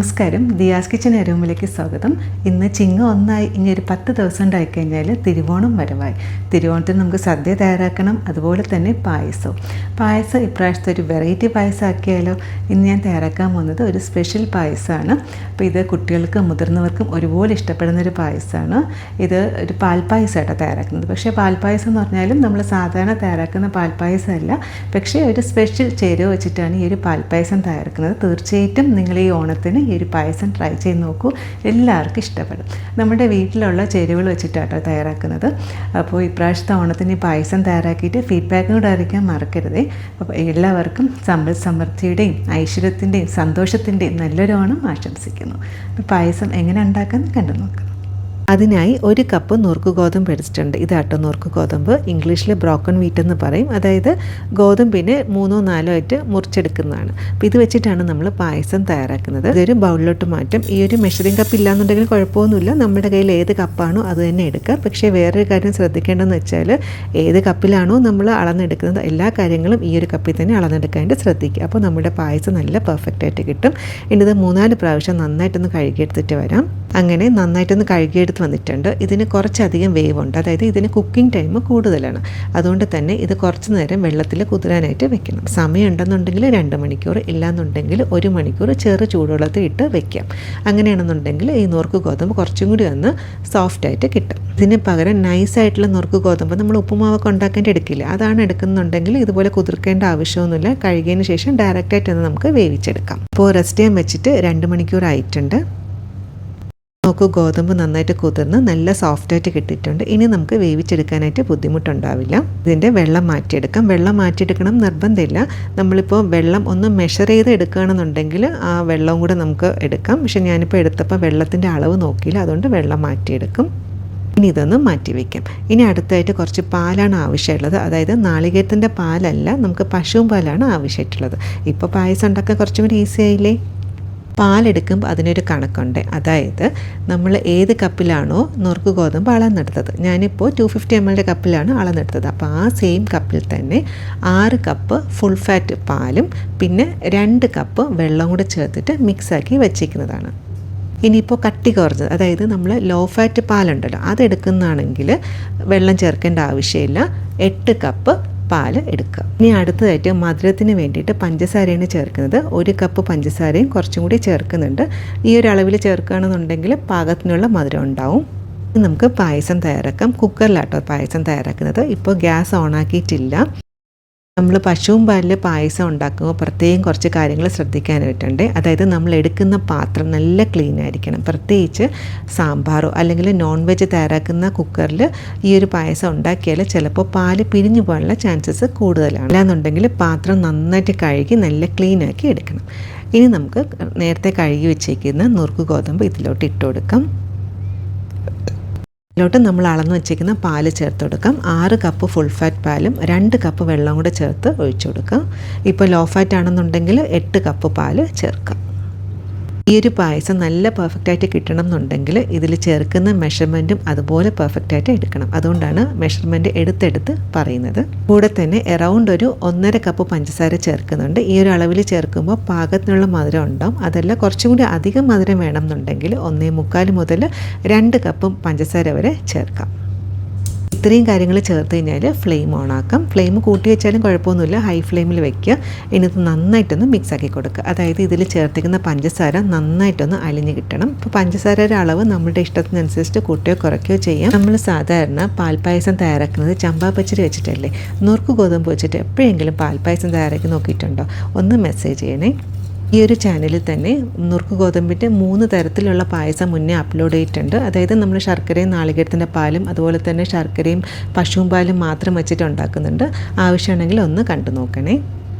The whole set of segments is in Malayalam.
നമസ്കാരം, ദിയാസ് കിച്ചൻ റൂമിലേക്ക് സ്വാഗതം. ഇന്ന് ചിങ്ങ ഒന്നായി, ഇനി ഒരു 10 ദിവസം ഉണ്ടായിക്കഴിഞ്ഞാൽ തിരുവോണം വരവായി. തിരുവോണത്തിന് നമുക്ക് സദ്യ തയ്യാറാക്കണം, അതുപോലെ തന്നെ പായസം ഇപ്രാവശ്യത്തെ ഒരു വെറൈറ്റി പായസം ആക്കിയാലോ. ഇന്ന് ഞാൻ തയ്യാറാക്കാൻ പോകുന്നത് ഒരു സ്പെഷ്യൽ പായസമാണ്. അപ്പോൾ ഇത് കുട്ടികൾക്കും മുതിർന്നവർക്കും ഒരുപോലെ ഇഷ്ടപ്പെടുന്നൊരു പായസമാണ്. ഇത് ഒരു പാൽപ്പായസമായിട്ടാണ് തയ്യാറാക്കുന്നത്. പക്ഷേ പാൽപ്പായസം എന്ന് പറഞ്ഞാലും നമ്മൾ സാധാരണ തയ്യാറാക്കുന്ന പാൽപ്പായസമല്ല, പക്ഷേ ഒരു സ്പെഷ്യൽ ചേരുവ വെച്ചിട്ടാണ് ഈ ഒരു പാൽപ്പായസം തയ്യാറാക്കുന്നത്. തീർച്ചയായിട്ടും നിങ്ങൾ ഈ ഓണത്തിന് ഈ ഒരു പായസം ട്രൈ ചെയ്ത് നോക്കൂ, എല്ലാവർക്കും ഇഷ്ടപ്പെടും. നമ്മുടെ വീട്ടിലുള്ള ചേരുവകൾ വെച്ചിട്ടാണ് തയ്യാറാക്കുന്നത്. അപ്പോൾ ഇപ്രാവശ്യത്തെ ഓണത്തിന് ഈ പായസം തയ്യാറാക്കിയിട്ട് ഫീഡ്ബാക്കും കൂടെ അറിയിക്കാൻ മറക്കരുതേ. അപ്പോൾ എല്ലാവർക്കും സമ്പൽ സമൃദ്ധിയുടെയും ഐശ്വര്യത്തിൻ്റെയും സന്തോഷത്തിൻ്റെയും നല്ലൊരു ഓണം ആശംസിക്കുന്നു. പായസം എങ്ങനെ ഉണ്ടാക്കാമെന്ന് കണ്ടു നോക്കാം. അതിനായി 1 കപ്പ് നുറുക്ക് ഗോതമ്പ് എടുത്തിട്ടുണ്ട്. ഇതാട്ടോ നുറുക്ക് ഗോതമ്പ്, ഇംഗ്ലീഷിൽ ബ്രോക്കൺ വീറ്റ് എന്ന് പറയും. അതായത് ഗോതമ്പിനെ 3-4 ആയിട്ട് മുറിച്ചെടുക്കുന്നതാണ്. അപ്പോൾ ഇത് വെച്ചിട്ടാണ് നമ്മൾ പായസം തയ്യാറാക്കുന്നത്. ഇതൊരു ബൗളിലോട്ട് മാറ്റും. ഈ ഒരു മെഷറിംഗ് കപ്പ് ഇല്ലാന്നുണ്ടെങ്കിൽ കുഴപ്പമൊന്നുമില്ല, നമ്മുടെ കയ്യിൽ ഏത് കപ്പാണോ അത് തന്നെ എടുക്കുക. പക്ഷേ വേറൊരു കാര്യം ശ്രദ്ധിക്കേണ്ടതെന്ന് വെച്ചാൽ ഏത് കപ്പിലാണോ നമ്മൾ അളന്നെടുക്കുന്നത് എല്ലാ കാര്യങ്ങളും ഈ ഒരു കപ്പിൽ തന്നെ അളന്നെടുക്കാനായിട്ട് ശ്രദ്ധിക്കുക. അപ്പോൾ നമ്മുടെ പായസം നല്ല പെർഫെക്റ്റ് ആയിട്ട് കിട്ടും. ഇനി ഇത് 3-4 പ്രാവശ്യം നന്നായിട്ടൊന്ന് കഴുകിയെടുത്തിട്ട് വരാം. അങ്ങനെ നന്നായിട്ടൊന്ന് കഴുകിയെടുത്ത് വന്നിട്ടുണ്ട്. ഇതിന് കുറച്ചധികം വേവുണ്ട്, അതായത് ഇതിന് കുക്കിംഗ് ടൈം കൂടുതലാണ്. അതുകൊണ്ട് തന്നെ ഇത് കുറച്ച് നേരം വെള്ളത്തിൽ കുതിരാനായിട്ട് വെക്കണം. സമയം ഉണ്ടെന്നുണ്ടെങ്കിൽ 2 മണിക്കൂർ, ഇല്ലാന്നുണ്ടെങ്കിൽ 1 മണിക്കൂർ ചെറു ചൂടുവെള്ളത്തിൽ ഇട്ട് വെക്കാം. അങ്ങനെയാണെന്നുണ്ടെങ്കിൽ ഈ നുറുക്ക് ഗോതമ്പ് കുറച്ചും കൂടി ഒന്ന് സോഫ്റ്റായിട്ട് കിട്ടും. ഇതിന് പകരം നൈസായിട്ടുള്ള നുറുക്ക് ഗോതമ്പ് നമ്മൾ ഉപ്പുമാവൊക്കെ ഉണ്ടാക്കേണ്ടി എടുക്കില്ല, അതാണ് എടുക്കുന്നുണ്ടെങ്കിൽ ഇതുപോലെ കുതിർക്കേണ്ട ആവശ്യമൊന്നുമില്ല. കഴുകിയതിന് ശേഷം ഡയറക്റ്റായിട്ട് ഒന്ന് നമുക്ക് വേവിച്ചെടുക്കാം. ഇപ്പോൾ റെസ്റ്റ് ചെയ്യാൻ വെച്ചിട്ട് 2 മണിക്കൂർ ആയിട്ടുണ്ട്. നമുക്ക് ഗോതമ്പ് നന്നായിട്ട് കുതിർന്ന് നല്ല സോഫ്റ്റായിട്ട് കിട്ടിയിട്ടുണ്ട്. ഇനി നമുക്ക് വേവിച്ചെടുക്കാനായിട്ട് ബുദ്ധിമുട്ടുണ്ടാവില്ല. ഇതിൻ്റെ വെള്ളം മാറ്റിയെടുക്കാം. വെള്ളം മാറ്റിയെടുക്കണം നിർബന്ധമില്ല. നമ്മളിപ്പോൾ വെള്ളം ഒന്ന് മെഷർ ചെയ്ത് എടുക്കുകയാണെന്നുണ്ടെങ്കിൽ ആ വെള്ളം കൂടെ നമുക്ക് എടുക്കാം. പക്ഷെ ഞാനിപ്പോൾ എടുത്തപ്പോൾ വെള്ളത്തിൻ്റെ അളവ് നോക്കിയില്ല, അതുകൊണ്ട് വെള്ളം മാറ്റിയെടുക്കും. ഇനി ഇതൊന്ന് മാറ്റി വയ്ക്കാം. ഇനി അടുത്തായിട്ട് കുറച്ച് പാലാണ് ആവശ്യമുള്ളത്. അതായത് നാളികേരത്തിൻ്റെ പാലല്ല, നമുക്ക് പശുവും പാലാണ് ആവശ്യമായിട്ടുള്ളത്. ഇപ്പോൾ പായസം ഉണ്ടാക്കാൻ കുറച്ചും കൂടി ഈസി ആയില്ലേ. പാലെടുക്കുമ്പോൾ അതിനൊരു കണക്കുണ്ട്. അതായത് നമ്മൾ ഏത് കപ്പിലാണോ നുറുക്ക് ഗോതമ്പ് അളന്നെടുത്തത്, ഞാനിപ്പോൾ 250 ml കപ്പിലാണ് അളന്നെടുത്തത്. അപ്പോൾ ആ സെയിം കപ്പിൽ തന്നെ 6 കപ്പ് ഫുൾ ഫാറ്റ് പാലും പിന്നെ 2 കപ്പ് വെള്ളം കൂടെ ചേർത്തിട്ട് മിക്സാക്കി വെച്ചിരിക്കുന്നതാണ്. ഇനിയിപ്പോൾ കട്ടി കുറഞ്ഞത്, അതായത് നമ്മൾ ലോ ഫാറ്റ് പാലുണ്ടല്ലോ അതെടുക്കുന്നതാണെങ്കിൽ വെള്ളം ചേർക്കേണ്ട ആവശ്യമില്ല. 8 കപ്പ് പാൽ എടുക്കുക. ഇനി അടുത്തതായിട്ട് മധുരത്തിന് വേണ്ടിയിട്ട് പഞ്ചസാരയാണ് ചേർക്കുന്നത്. 1 കപ്പ് പഞ്ചസാരയും കുറച്ചും കൂടി ചേർക്കുന്നുണ്ട്. ഈ ഒരു അളവിൽ ചേർക്കുകയാണെന്നുണ്ടെങ്കിൽ പാകത്തിനുള്ള മധുരം ഉണ്ടാവും. നമുക്ക് പായസം തയ്യാറാക്കാം. കുക്കറിലാട്ടോ പായസം തയ്യാറാക്കുന്നത്. ഇപ്പോൾ ഗ്യാസ് ഓണാക്കിയിട്ടില്ല. നമ്മൾ പശുവും പാലിൽ പായസം ഉണ്ടാക്കുമ്പോൾ പ്രത്യേകം കുറച്ച് കാര്യങ്ങൾ ശ്രദ്ധിക്കാനായിട്ടുണ്ട്. അതായത് നമ്മൾ എടുക്കുന്ന പാത്രം നല്ല ക്ലീൻ ആയിരിക്കണം. പ്രത്യേകിച്ച് സാമ്പാറോ അല്ലെങ്കിൽ നോൺ വെജ് തയ്യാറാക്കുന്ന കുക്കറിൽ ഈ ഒരു പായസം ഉണ്ടാക്കിയാൽ ചിലപ്പോൾ പാല് പിരിഞ്ഞു പോകാനുള്ള ചാൻസസ് കൂടുതലാണ്. അല്ലാന്നുണ്ടെങ്കിൽ പാത്രം നന്നായിട്ട് കഴുകി നല്ല ക്ലീൻ ആക്കി എടുക്കണം. ഇനി നമുക്ക് നേരത്തെ കഴുകി വെച്ചേക്കുന്ന നുറുക്ക് ഗോതമ്പ് ഇതിലോട്ട് ഇട്ട് കൊടുക്കാം. ഇതിലോട്ട് നമ്മൾ അളന്ന് വെച്ചിരിക്കുന്ന പാല് ചേർത്ത് കൊടുക്കാം. 6 കപ്പ് ഫുൾ ഫാറ്റ് പാലും 2 കപ്പ് വെള്ളം കൂടെ ചേർത്ത് ഒഴിച്ചു കൊടുക്കാം. ഇപ്പോൾ ലോ ഫാറ്റ് ആണെന്നുണ്ടെങ്കിൽ 8 കപ്പ് പാല് ചേർക്കാം. ഈ ഒരു പായസം നല്ല പെർഫെക്റ്റായിട്ട് കിട്ടണം എന്നുണ്ടെങ്കിൽ ഇതിൽ ചേർക്കുന്ന മെഷർമെൻറ്റും അതുപോലെ പെർഫെക്റ്റായിട്ട് എടുക്കണം. അതുകൊണ്ടാണ് മെഷർമെൻറ്റ് എടുത്തെടുത്ത് പറയുന്നത്. കൂടെ തന്നെ എറൗണ്ട് ഒരു 1.5 കപ്പ് പഞ്ചസാര ചേർക്കുന്നുണ്ട്. ഈ ഒരു അളവിൽ ചേർക്കുമ്പോൾ പാകത്തിനുള്ള മധുരം ഉണ്ടാവും. അതല്ല കുറച്ചും കൂടി അധികം മധുരം വേണം എന്നുണ്ടെങ്കിൽ 1.25 മുതൽ 2 കപ്പ് പഞ്ചസാര വരെ ചേർക്കാം. ഇത്രയും കാര്യങ്ങൾ ചേർത്ത് കഴിഞ്ഞാൽ ഫ്ലെയിം ഓണാക്കാം. ഫ്ലെയിം കൂട്ടി വെച്ചാലും കുഴപ്പമൊന്നുമില്ല, ഹൈ ഫ്ലെയിമിൽ വയ്ക്കുക. ഇനി ഇത് നന്നായിട്ടൊന്ന് മിക്സാക്കി കൊടുക്കുക. അതായത് ഇതിൽ ചേർത്തിക്കുന്ന പഞ്ചസാര നന്നായിട്ടൊന്ന് അലിഞ്ഞ് കിട്ടണം. ഇപ്പോൾ പഞ്ചസാരയുടെ അളവ് നമ്മുടെ ഇഷ്ടത്തിനനുസരിച്ച് കൂട്ടുകയോ കുറയ്ക്കുകയോ ചെയ്യാം. നമ്മൾ സാധാരണ പാൽപ്പായസം തയ്യാറാക്കുന്നത് ചമ്പാ പച്ചരി വെച്ചിട്ടല്ലേ. നുറുക്ക് ഗോതമ്പ് വെച്ചിട്ട് എപ്പോഴെങ്കിലും പാൽപ്പായസം തയ്യാറാക്കി നോക്കിയിട്ടുണ്ടോ? ഒന്ന് മെസ്സേജ് ചെയ്യണേ. ഈ ഒരു ചാനലിൽ തന്നെ നുറുക്ക് ഗോതമ്പിൻ്റെ 3 തരത്തിലുള്ള പായസം മുന്നേ അപ്ലോഡ് ചെയ്തിട്ടുണ്ട്. അതായത് നമ്മൾ ശർക്കരയും നാളികേരത്തിൻ്റെ പാലും അതുപോലെ തന്നെ ശർക്കരയും പശുവും പാലും മാത്രം വെച്ചിട്ട് ഉണ്ടാക്കുന്നുണ്ട്. ആവശ്യമാണെങ്കിൽ ഒന്ന് കണ്ടു നോക്കണേ.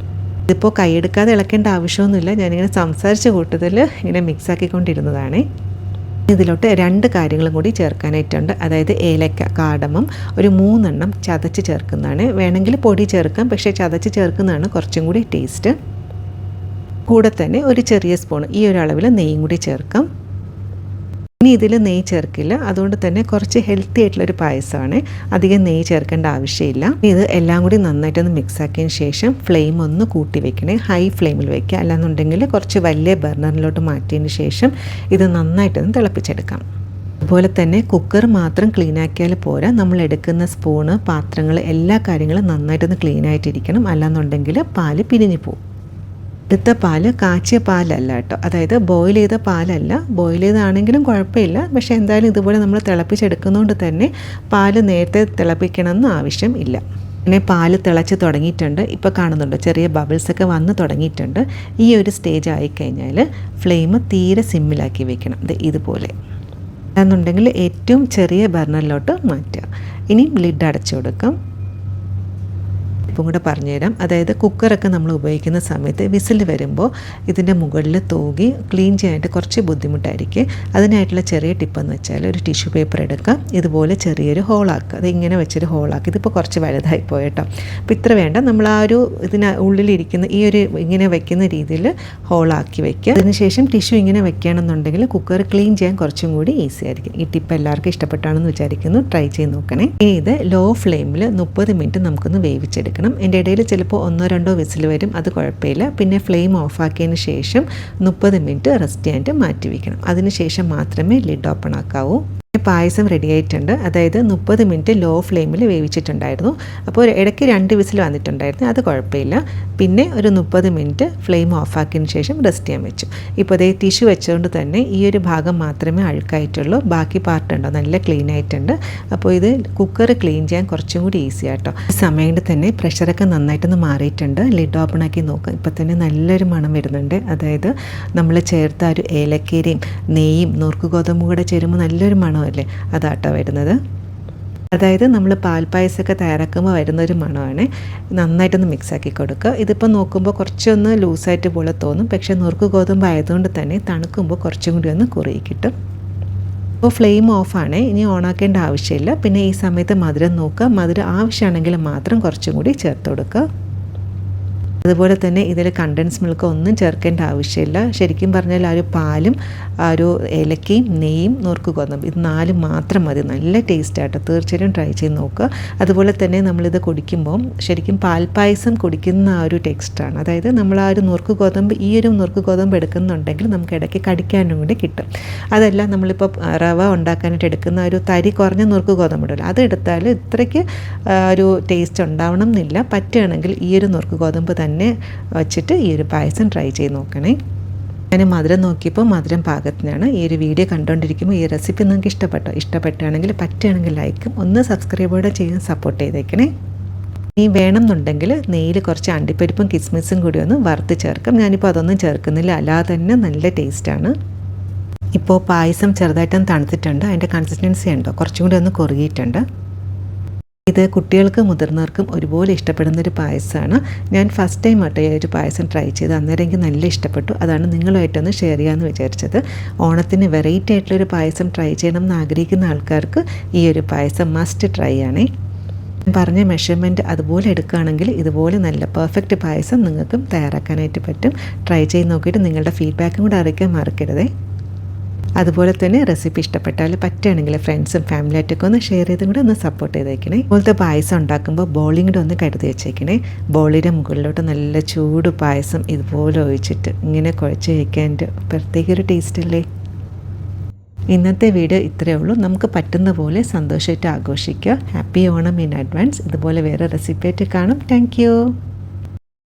ഇതിപ്പോൾ കൈയെടുക്കാതെ ഇളക്കേണ്ട ആവശ്യമൊന്നുമില്ല. ഞാനിങ്ങനെ സംസാരിച്ച കൂട്ടത്തിൽ ഇങ്ങനെ മിക്സാക്കിക്കൊണ്ടിരുന്നതാണ്. ഇതിലോട്ട് 2 കാര്യങ്ങളും കൂടി ചേർക്കാനായിട്ടുണ്ട്. അതായത് ഏലക്ക, കാടമം ഒരു 3 എണ്ണം ചതച്ച് ചേർക്കുന്നതാണ്. വേണമെങ്കിൽ പൊടി ചേർക്കാം, പക്ഷേ ചതച്ച് ചേർക്കുന്നതാണ് കുറച്ചും കൂടി ടേസ്റ്റ്. കൂടെ തന്നെ ഒരു ചെറിയ സ്പൂൺ ഈ ഒരു അളവിൽ നെയ്യും കൂടി ചേർക്കാം. ഇനി ഇതിൽ നെയ്യ് ചേർക്കില്ല, അതുകൊണ്ട് തന്നെ കുറച്ച് ഹെൽത്തി ആയിട്ടുള്ളൊരു പായസമാണ്. അധികം നെയ്യ് ചേർക്കേണ്ട ആവശ്യമില്ല. ഇത് എല്ലാം കൂടി നന്നായിട്ടൊന്ന് മിക്സ് ആക്കിയതിന് ശേഷം ഫ്ലെയിം ഒന്ന് കൂട്ടി വെക്കണേ, ഹൈ ഫ്ലെയിമിൽ വെക്കുക. അല്ലാന്നുണ്ടെങ്കിൽ കുറച്ച് വലിയ ബർണറിലോട്ട് മാറ്റിയതിന് ശേഷം ഇത് നന്നായിട്ടൊന്ന് തിളപ്പിച്ചെടുക്കാം. അതുപോലെ തന്നെ കുക്കർ മാത്രം ക്ലീൻ ആക്കിയാൽ പോരാ, നമ്മൾ എടുക്കുന്ന സ്പൂണ്, പാത്രങ്ങൾ, എല്ലാ കാര്യങ്ങളും നന്നായിട്ടൊന്ന് ക്ലീൻ ആയിട്ടിരിക്കണം. അല്ലാന്നുണ്ടെങ്കിൽ പാല് പിരിഞ്ഞു പോകും. എടുത്ത പാല് കാച്ചിയ പാലല്ല കേട്ടോ, അതായത് ബോയിൽ ചെയ്ത പാലല്ല. ബോയിൽ ചെയ്താണെങ്കിലും കുഴപ്പമില്ല, പക്ഷേ എന്തായാലും ഇതുപോലെ നമ്മൾ തിളപ്പിച്ചെടുക്കുന്നതുകൊണ്ട് തന്നെ പാല് നേരത്തെ തിളപ്പിക്കണമെന്ന് ആവശ്യം ഇല്ല. പിന്നെ പാല് തിളച്ച് തുടങ്ങിയിട്ടുണ്ട്, ഇപ്പോൾ കാണുന്നുണ്ട് ചെറിയ ബബിൾസൊക്കെ വന്ന് തുടങ്ങിയിട്ടുണ്ട്. ഈ ഒരു സ്റ്റേജ് ആയിക്കഴിഞ്ഞാൽ ഫ്ലെയിം തീരെ സിമ്മിലാക്കി വെക്കണം, ഇതുപോലെ. എന്നുണ്ടെങ്കിൽ ഏറ്റവും ചെറിയ ബർണറിലോട്ട് മാറ്റുക. ഇനി ലിഡ് അടച്ചു കൊടുക്കാം. ഇപ്പം കൂടെ പറഞ്ഞുതരാം. അതായത് കുക്കറൊക്കെ നമ്മൾ ഉപയോഗിക്കുന്ന സമയത്ത് വിസിൽ വരുമ്പോൾ ഇതിൻ്റെ മുകളിൽ തൂകി ക്ലീൻ ചെയ്യാനായിട്ട് കുറച്ച് ബുദ്ധിമുട്ടായിരിക്കും. അതിനായിട്ടുള്ള ചെറിയ ടിപ്പെന്ന് വെച്ചാൽ ഒരു ടിഷ്യൂ പേപ്പർ എടുക്കുക, ഇതുപോലെ ചെറിയൊരു ഹോളാക്കുക. അത് ഇങ്ങനെ വെച്ചൊരു ഹോളാക്കുക. ഇതിപ്പോൾ കുറച്ച് വലുതായി പോയിട്ടോ. അപ്പോൾ ഇത്ര വേണ്ട, നമ്മൾ ആ ഒരു ഉള്ളിലിരിക്കുന്ന ഈ ഒരു ഇങ്ങനെ വെക്കുന്ന രീതിയിൽ ഹോളാക്കി വെക്കുക. അതിനുശേഷം ടിഷ്യൂ ഇങ്ങനെ വെക്കുകയാണെന്നുണ്ടെങ്കിൽ കുക്കർ ക്ലീൻ ചെയ്യാൻ കുറച്ചും കൂടി ഈസി ആയിരിക്കും. ഈ ടിപ്പ് എല്ലാവർക്കും ഇഷ്ടപ്പെട്ടാണെന്ന് വിചാരിക്കുന്നു. ട്രൈ ചെയ്ത് നോക്കണേ. ഇനി ഇത് ലോ ഫ്ലെയിമിൽ 30 മിനിറ്റ് നമുക്കൊന്ന് വേവിച്ചെടുക്കണം. എൻ്റെ ഇടയിൽ ചിലപ്പോൾ 1-2 വിസിൽ വരും, അത് കുഴപ്പമില്ല. പിന്നെ ഫ്ലെയിം ഓഫാക്കിയതിന് ശേഷം 30 മിനിറ്റ് റെസ്റ്റ് ചെയ്യാനായിട്ട് മാറ്റി വയ്ക്കണം. അതിനുശേഷം മാത്രമേ ലിഡ് ഓപ്പൺ ആക്കാവൂ. പായസം റെഡി ആയിട്ടുണ്ട്. അതായത് 30 മിനിറ്റ് ലോ ഫ്ലെയിമിൽ വേവിച്ചിട്ടുണ്ടായിരുന്നു. അപ്പോൾ ഇടയ്ക്ക് 2 വിസിൽ വന്നിട്ടുണ്ടായിരുന്നു, അത് കുഴപ്പമില്ല. പിന്നെ ഒരു 30 മിനിറ്റ് ഫ്ലെയിം ഓഫാക്കിയതിന് ശേഷം റെസ്റ്റ് ചെയ്യാൻ വെച്ചു. ഇപ്പോൾ അതേ ടിഷ്യൂ വെച്ചുകൊണ്ട് തന്നെ ഈ ഒരു ഭാഗം മാത്രമേ അഴുക്കായിട്ടുള്ളൂ, ബാക്കി പാർട്ട് ഉണ്ടോ നല്ല ക്ലീൻ ആയിട്ടുണ്ട്. അപ്പോൾ ഇത് കുക്കർ ക്ലീൻ ചെയ്യാൻ കുറച്ചും കൂടി ഈസി ആട്ടോ. ഈ സമയം കൊണ്ട് തന്നെ പ്രഷറൊക്കെ നന്നായിട്ടൊന്ന് മാറിയിട്ടുണ്ട്. ലിഡ് ഓപ്പൺ ആക്കി നോക്കാം. ഇപ്പോൾ തന്നെ നല്ലൊരു മണം വരുന്നുണ്ട്. അതായത് നമ്മൾ ചേർത്ത ഒരു ഏലക്കയും നെയ്യും നുറുക്ക് ഗോതമ്പും കൂടെ ചേരുമ്പോൾ നല്ലൊരു മണമല്ലേ, അതാട്ടോ വരുന്നത്. അതായത് നമ്മൾ പാൽപ്പായസമൊക്കെ തയ്യാറാക്കുമ്പോൾ വരുന്നൊരു മണമാണ്. നന്നായിട്ടൊന്ന് മിക്സാക്കി കൊടുക്കുക. ഇതിപ്പോൾ നോക്കുമ്പോൾ കുറച്ചൊന്ന് ലൂസായിട്ട് പോലെ തോന്നും, പക്ഷേ നുറുക്ക് ഗോതമ്പ് ആയതുകൊണ്ട് തന്നെ തണുക്കുമ്പോൾ കുറച്ചും കൂടി ഒന്ന് കുറുകി കിട്ടും. അപ്പോൾ ഫ്ലെയിം ഓഫാണ്, ഇനി ഓണാക്കേണ്ട ആവശ്യമില്ല. പിന്നെ ഈ സമയത്ത് മധുരം നോക്കുക, മധുരം ആവശ്യമാണെങ്കിൽ മാത്രം കുറച്ചും കൂടി ചേർത്ത് കൊടുക്കുക. അതുപോലെ തന്നെ ഇതിൽ കണ്ടൻസ് മിൽക്ക് ഒന്നും ചേർക്കേണ്ട ആവശ്യമില്ല. ശരിക്കും പറഞ്ഞാൽ ആ ഒരു പാലും ആ ഒരു ഏലക്കയും നെയ്യും നുറുക്ക് ഗോതമ്പ് ഇത് 4 മാത്രം മതി. നല്ല ടേസ്റ്റ് ആട്ടോ, തീർച്ചയായിട്ടും ട്രൈ ചെയ്ത് നോക്കുക. അതുപോലെ തന്നെ നമ്മളിത് കുടിക്കുമ്പം ശരിക്കും പാൽപ്പായസം കുടിക്കുന്ന ആ ഒരു ടെക്സ്റ്റാണ്. അതായത് നമ്മൾ ആ ഒരു നുറുക്ക് ഗോതമ്പ് ഈ ഒരു നുറുക്ക് ഗോതമ്പ് എടുക്കുന്നുണ്ടെങ്കിൽ നമുക്ക് ഇടയ്ക്ക് കടിക്കാനും കൂടി കിട്ടും. അതല്ല നമ്മളിപ്പോൾ റവ ഉണ്ടാക്കാനായിട്ട് എടുക്കുന്ന ഒരു തരി കുറഞ്ഞ നുറുക്ക് ഗോതമ്പ് ഇടല്ലോ, അതെടുത്താൽ ഇത്രയ്ക്ക് ഒരു ടേസ്റ്റ് ഉണ്ടാവണം എന്നില്ല. പറ്റുകയാണെങ്കിൽ ഈ ഒരു നുറുക്ക് ഗോതമ്പ് തന്നെ വെച്ചിട്ട് ഈ ഒരു പായസം ട്രൈ ചെയ്ത് നോക്കണേ. ഞാൻ മധുരം നോക്കിയപ്പോൾ മധുരം പാകത്തിനാണ്. ഈ ഒരു വീഡിയോ കണ്ടുകൊണ്ടിരിക്കുമ്പോൾ ഈ റെസിപ്പി നിങ്ങൾക്ക് ഇഷ്ടപ്പെട്ടാണെങ്കിൽ പറ്റുകയാണെങ്കിൽ ലൈക്കും ഒന്ന് സബ്സ്ക്രൈബോടെ ചെയ്യാൻ സപ്പോർട്ട് ചെയ്തേക്കണേ. ഇനി വേണമെന്നുണ്ടെങ്കിൽ നെയ്യിൽ കുറച്ച് അണ്ടിപ്പരിപ്പും കിസ്മിസും കൂടി ഒന്ന് വറുത്ത് ചേർക്കാം. ഞാനിപ്പോൾ അതൊന്നും ചേർക്കുന്നില്ല, അല്ലാതെ തന്നെ നല്ല ടേസ്റ്റാണ്. ഇപ്പോൾ പായസം ചെറുതായിട്ടൊന്ന് തണുത്തിട്ടുണ്ട്. അതിൻ്റെ കൺസിസ്റ്റൻസി ഉണ്ടോ കുറച്ചും കൂടി ഒന്ന് കുറുകിയിട്ടുണ്ട്. ഇത് കുട്ടികൾക്കും മുതിർന്നവർക്കും ഒരുപോലെ ഇഷ്ടപ്പെടുന്നൊരു പായസമാണ്. ഞാൻ ഫസ്റ്റ് ടൈം ആട്ടോ ഈ ഒരു പായസം ട്രൈ ചെയ്ത്, അന്നേരം എനിക്ക് നല്ല ഇഷ്ടപ്പെട്ടു. അതാണ് നിങ്ങളുമായിട്ടൊന്ന് ഷെയർ ചെയ്യാമെന്ന് വിചാരിച്ചത്. ഓണത്തിന് വെറൈറ്റി ആയിട്ടുള്ളൊരു പായസം ട്രൈ ചെയ്യണം എന്ന് ആഗ്രഹിക്കുന്ന ആൾക്കാർക്ക് ഈ ഒരു പായസം മസ്റ്റ് ട്രൈ ആണേ. പറഞ്ഞ മെഷർമെൻറ്റ് അതുപോലെ എടുക്കുകയാണെങ്കിൽ ഇതുപോലെ നല്ല പെർഫെക്റ്റ് പായസം നിങ്ങൾക്കും തയ്യാറാക്കാനായിട്ട് പറ്റും. ട്രൈ ചെയ്ത് നോക്കിയിട്ട് നിങ്ങളുടെ ഫീഡ്ബാക്കും കൂടെ അറിയിക്കാൻ മറക്കരുതേ. അതുപോലെ തന്നെ റെസിപ്പി ഇഷ്ടപ്പെട്ടാൽ പറ്റുകയാണെങ്കിൽ ഫ്രണ്ട്സും ഫാമിലിയായിട്ടൊക്കെ ഒന്ന് ഷെയർ ചെയ്തും കൂടെ ഒന്ന് സപ്പോർട്ട് ചെയ്തേക്കണേ. ഇതുപോലത്തെ പായസം ഉണ്ടാക്കുമ്പോൾ ബോളിയും കൂടെ ഒന്ന് കരുതി വെച്ചേക്കണേ. ബോളിയുടെ മുകളിലോട്ട് നല്ല ചൂട് പായസം ഇതുപോലെ ഒഴിച്ചിട്ട് ഇങ്ങനെ കുഴച്ച് കഴിക്കാൻ പ്രത്യേക ഒരു ടേസ്റ്റ് അല്ലേ. ഇന്നത്തെ വീഡിയോ ഇത്രയേ ഉള്ളൂ. നമുക്ക് പറ്റുന്ന പോലെ സന്തോഷമായിട്ട് ആഘോഷിക്കുക. Happy Onam in advance. ഇതുപോലെ വേറെ റെസിപ്പി ആയിട്ട് കാണും. താങ്ക്